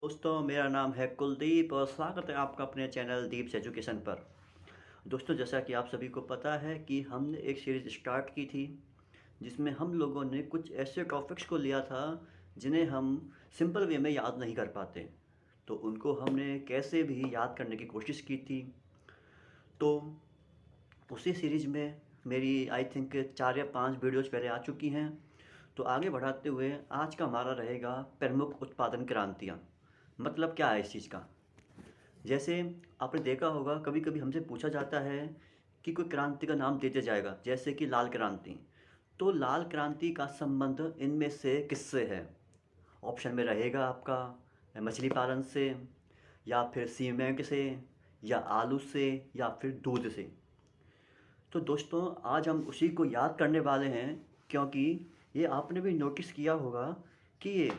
दोस्तों, मेरा नाम है कुलदीप और स्वागत है आपका अपने चैनल दीप्स एजुकेशन पर। दोस्तों, जैसा कि आप सभी को पता है कि हमने एक सीरीज़ स्टार्ट की थी जिसमें हम लोगों ने कुछ ऐसे टॉपिक्स को लिया था जिन्हें हम सिंपल वे में याद नहीं कर पाते। तो उनको हमने कैसे भी याद करने की कोशिश की थी। तो उसी सीरीज़ में मेरी आई थिंक 4 या 5 वीडियोज़ पहले आ चुकी हैं। तो आगे बढ़ाते हुए आज का हमारा रहेगा प्रमुख उत्पादन क्रांतियाँ। मतलब क्या है इस चीज़ का? जैसे आपने देखा होगा, कभी कभी हमसे पूछा जाता है कि कोई क्रांति का नाम देते जाएगा, जैसे कि लाल क्रांति। तो लाल क्रांति का संबंध इनमें से किससे है? ऑप्शन में रहेगा आपका मछली पालन से, या फिर सीमेंट से, या आलू से, या फिर दूध से। तो दोस्तों, आज हम उसी को याद करने वाले हैं, क्योंकि ये आपने भी नोटिस किया होगा कि ये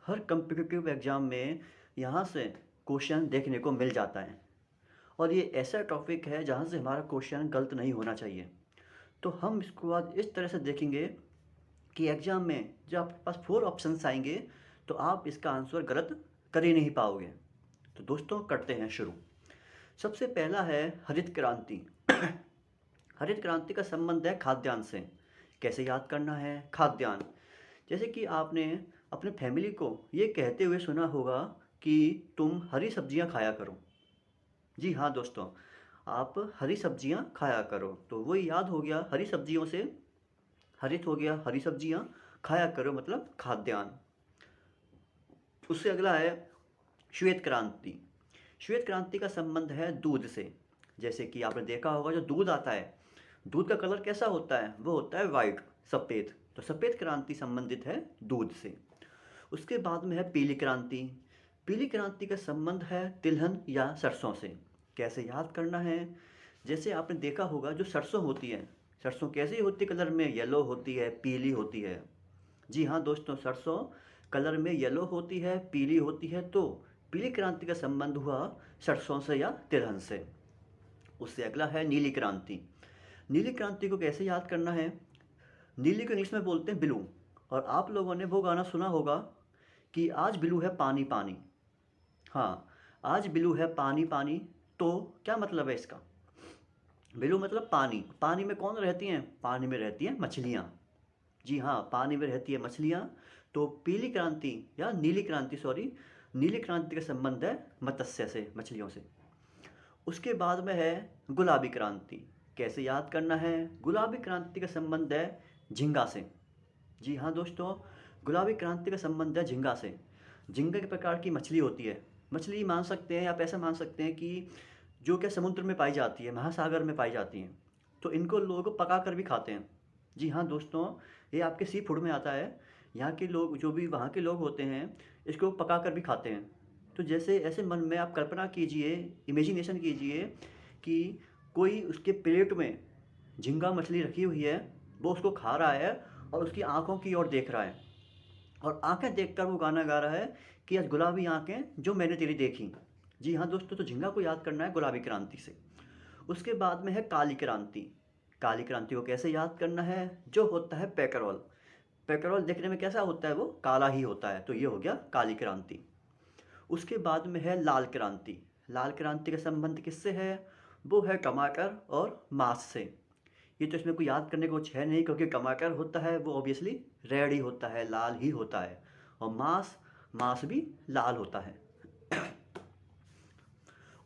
हर कम्पिटिटिव एग्ज़ाम में यहाँ से क्वेश्चन देखने को मिल जाता है। और ये ऐसा टॉपिक है जहाँ से हमारा क्वेश्चन गलत नहीं होना चाहिए। तो हम इसको आज इस तरह से देखेंगे कि एग्ज़ाम में जब आपके पास 4 ऑप्शंस आएंगे तो आप इसका आंसर गलत कर ही नहीं पाओगे। तो दोस्तों, करते हैं शुरू। सबसे पहला है हरित क्रांति। हरित क्रांति का संबंध है खाद्यान्न से। कैसे याद करना है? खाद्यान्न, जैसे कि आपने अपने फैमिली को ये कहते हुए सुना होगा कि तुम हरी सब्जियां खाया करो। जी हाँ दोस्तों, आप हरी सब्जियां खाया करो। तो वही याद हो गया, हरी सब्जियों से हरित हो गया, हरी सब्जियां खाया करो मतलब खाद्यान्न। उससे अगला है श्वेत क्रांति। श्वेत क्रांति का संबंध है दूध से। जैसे कि आपने देखा होगा, जो दूध आता है, दूध का कलर कैसा होता है? वो होता है वाइट, सफ़ेद। तो सफ़ेद क्रांति संबंधित है दूध से। उसके बाद में है पीली क्रांति। पीली क्रांति का संबंध है तिलहन या सरसों से। कैसे याद करना है? जैसे आपने देखा होगा, जो सरसों होती है, सरसों कैसी होती है कलर में? येलो होती है, पीली होती है। जी हाँ दोस्तों, सरसों कलर में येलो होती है, पीली होती है। तो पीली क्रांति का संबंध हुआ सरसों से या तिलहन से। उससे अगला है नीली क्रांति। नीली क्रांति को कैसे याद करना है? नीली को इंग्लिश में बोलते हैं ब्लू। और आप लोगों ने वो गाना सुना होगा कि आज ब्लू है पानी पानी। हाँ, आज ब्लू है पानी पानी। तो क्या मतलब है इसका? ब्लू मतलब पानी। पानी में कौन रहती हैं? पानी में रहती हैं मछलियाँ। जी हाँ, पानी में रहती है मछलियाँ। तो पीली क्रांति या नीली क्रांति, सॉरी, नीली क्रांति का संबंध है मत्स्य से, मछलियों से। उसके बाद में है गुलाबी क्रांति। कैसे याद करना है? गुलाबी क्रांति का संबंध है झींगा से। जी हाँ दोस्तों, गुलाबी क्रांति का संबंध है झींगा से। झींगा के प्रकार की मछली होती है। मछली मान सकते हैं, आप ऐसा मान सकते हैं कि जो क्या समुद्र में पाई जाती है, महासागर में पाई जाती हैं। तो इनको लोग पका कर भी खाते हैं। जी हाँ दोस्तों, ये आपके सी फूड में आता है। यहाँ के लोग, जो भी वहाँ के लोग होते हैं, इसको पका कर भी खाते हैं। तो जैसे ऐसे मन में आप कल्पना कीजिए, इमेजिनेशन कीजिए कि कोई उसके प्लेट में झींगा मछली रखी हुई है, वो उसको खा रहा है और उसकी आँखों की ओर देख रहा है, और आंखें देखकर वो गाना गा रहा है कि आज गुलाबी आंखें जो मैंने तेरी देखी। जी हाँ दोस्तों, तो झींगा को याद करना है गुलाबी क्रांति से। उसके बाद में है काली क्रांति। काली क्रांति को कैसे याद करना है? जो होता है पेट्रोल। पेट्रोल देखने में कैसा होता है? वो काला ही होता है। तो ये हो गया काली क्रांति। उसके बाद में है लाल क्रांति। लाल क्रांति का संबंध किससे है? वो है टमाटर और मांस से। ये तो इसमें कोई याद करने को कुछ है नहीं, क्योंकि टमाटर होता है वो ऑब्वियसली रेड ही होता है, लाल ही होता है। और मांस, मांस भी लाल होता है।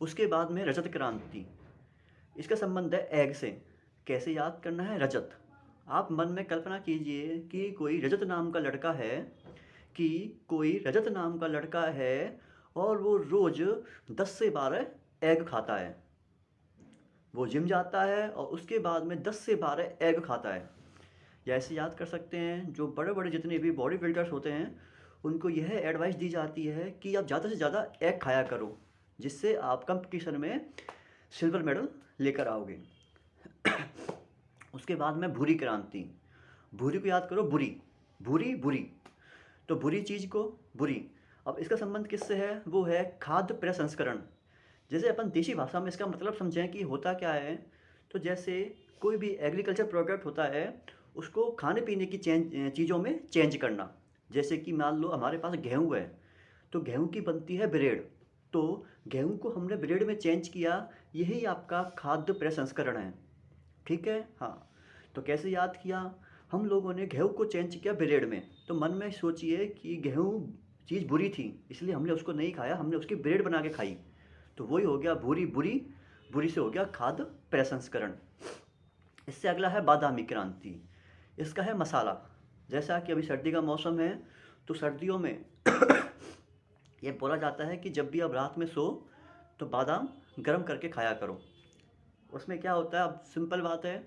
उसके बाद में रजत क्रांति। इसका संबंध है एग से। कैसे याद करना है? रजत, आप मन में कल्पना कीजिए कि कोई रजत नाम का लड़का है, कि कोई रजत नाम का लड़का है और वो रोज़ 10 से 12 एग खाता है। वो जिम जाता है और उसके बाद में 10 से 12 एग खाता है। या ऐसे याद कर सकते हैं, जो बड़े बड़े जितने भी बॉडी बिल्डर्स होते हैं, उनको यह एडवाइस दी जाती है कि आप ज़्यादा से ज़्यादा एग खाया करो, जिससे आप कंपटीशन में सिल्वर मेडल लेकर आओगे। उसके बाद में भूरी क्रांति। भूरी को याद करो, बुरी, भूरी बुरी। तो बुरी चीज़ को बुरी। अब इसका संबंध किससे है? वो है खाद्य प्रसंस्करण। जैसे अपन देसी भाषा में इसका मतलब समझें कि होता क्या है। तो जैसे कोई भी एग्रीकल्चर प्रोडक्ट होता है, उसको खाने पीने की चीज़ों में चेंज करना। जैसे कि मान लो हमारे पास गेहूँ है, तो गेहूँ की बनती है ब्रेड। तो गेहूँ को हमने ब्रेड में चेंज किया, यही आपका खाद्य प्रसंस्करण है। ठीक है, हाँ। तो कैसे याद किया? हम लोगों ने गेहूँ को चेंज किया ब्रेड में। तो मन में सोचिए कि गेहूँ चीज़ बुरी थी, इसलिए हमने उसको नहीं खाया, हमने उसकी ब्रेड बना के खाई। तो वही हो गया बुरी बुरी, बुरी से हो गया खाद्य प्रसंस्करण। इससे अगला है बादामी क्रांति। इसका है मसाला। जैसा कि अभी सर्दी का मौसम है, तो सर्दियों में ये बोला जाता है कि जब भी आप रात में सो तो बादाम गर्म करके खाया करो। उसमें क्या होता है, अब सिंपल बात है।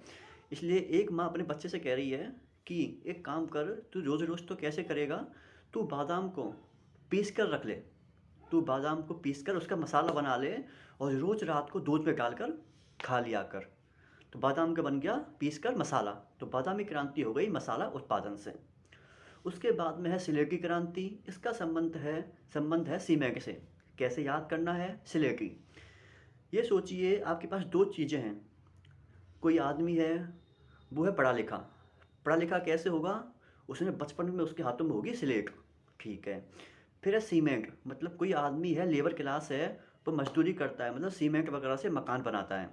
इसलिए एक माँ अपने बच्चे से कह रही है कि एक काम कर, तू रोज़ रोज़ तो कैसे करेगा, तू बादाम को पीस कर रख ले, तू बादाम को पीस कर उसका मसाला बना ले और रोज़ रात को दूध में डालकर खा लिया कर। तो बादाम का बन गया पीस कर मसाला। तो बादामी क्रांति हो गई मसाला उत्पादन से। उसके बाद में है सिलेटी क्रांति। इसका संबंध है सीमेंट से। कैसे याद करना है सिलेटी? ये सोचिए आपके पास दो चीज़ें हैं। कोई आदमी है, वो है पढ़ा लिखा। पढ़ा लिखा कैसे होगा? उसने बचपन में उसके हाथों में होगी स्लेट। ठीक है। फिर है सीमेंट, मतलब कोई आदमी है, लेबर क्लास है, वो मजदूरी करता है, मतलब सीमेंट वगैरह से मकान बनाता है।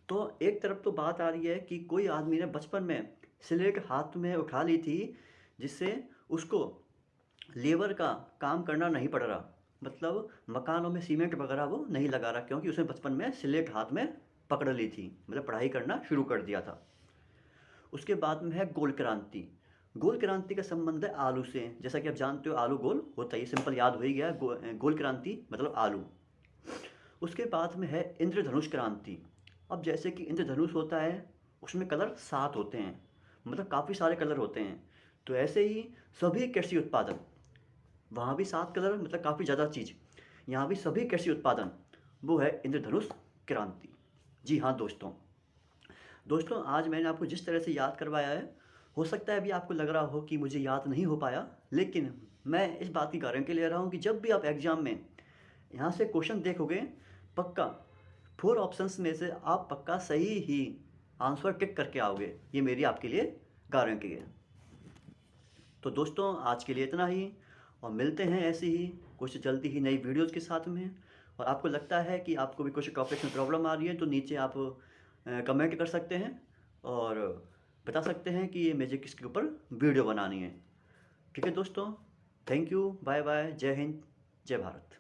तो एक तरफ तो बात आ रही है कि कोई आदमी ने बचपन में स्लेट हाथ में उठा ली थी, जिससे उसको लेबर का काम करना नहीं पड़ रहा, मतलब मकानों में सीमेंट वगैरह वो नहीं लगा रहा, क्योंकि उसने बचपन में स्लेट हाथ में पकड़ ली थी, मतलब पढ़ाई करना शुरू कर दिया था। उसके बाद में है गोल क्रांति। गोल क्रांति का संबंध है आलू से। जैसा कि आप जानते हो आलू गोल होता है, ये सिंपल याद हो ही गया। गोल क्रांति मतलब आलू। उसके बाद में है इंद्रधनुष क्रांति। अब जैसे कि इंद्रधनुष होता है, उसमें कलर 7 होते हैं, मतलब काफ़ी सारे कलर होते हैं। तो ऐसे ही सभी कृषि उत्पादन, वहाँ भी 7 कलर मतलब काफ़ी ज़्यादा चीज़, यहाँ भी सभी कृषि उत्पादन, वो है इंद्रधनुष क्रांति। जी हाँ दोस्तों, आज मैंने आपको जिस तरह से याद करवाया है, हो सकता है अभी आपको लग रहा हो कि मुझे याद नहीं हो पाया, लेकिन मैं इस बात की गारंटी ले रहा हूँ कि जब भी आप एग्ज़ाम में यहाँ से क्वेश्चन देखोगे, पक्का 4 ऑप्शंस में से आप पक्का सही ही आंसर टिक करके आओगे। ये मेरी आपके लिए गारंटी है। तो दोस्तों आज के लिए इतना ही, और मिलते हैं ऐसे ही कुछ जल्दी ही नई वीडियोज़ के साथ में। और आपको लगता है कि आपको भी कुछ टॉपिक्स में प्रॉब्लम आ रही है, तो नीचे आप कमेंट कर सकते हैं और बता सकते हैं कि ये मुझे किसके ऊपर वीडियो बनानी है। ठीक है दोस्तों, थैंक यू, बाय बाय, जय हिंद, जय भारत।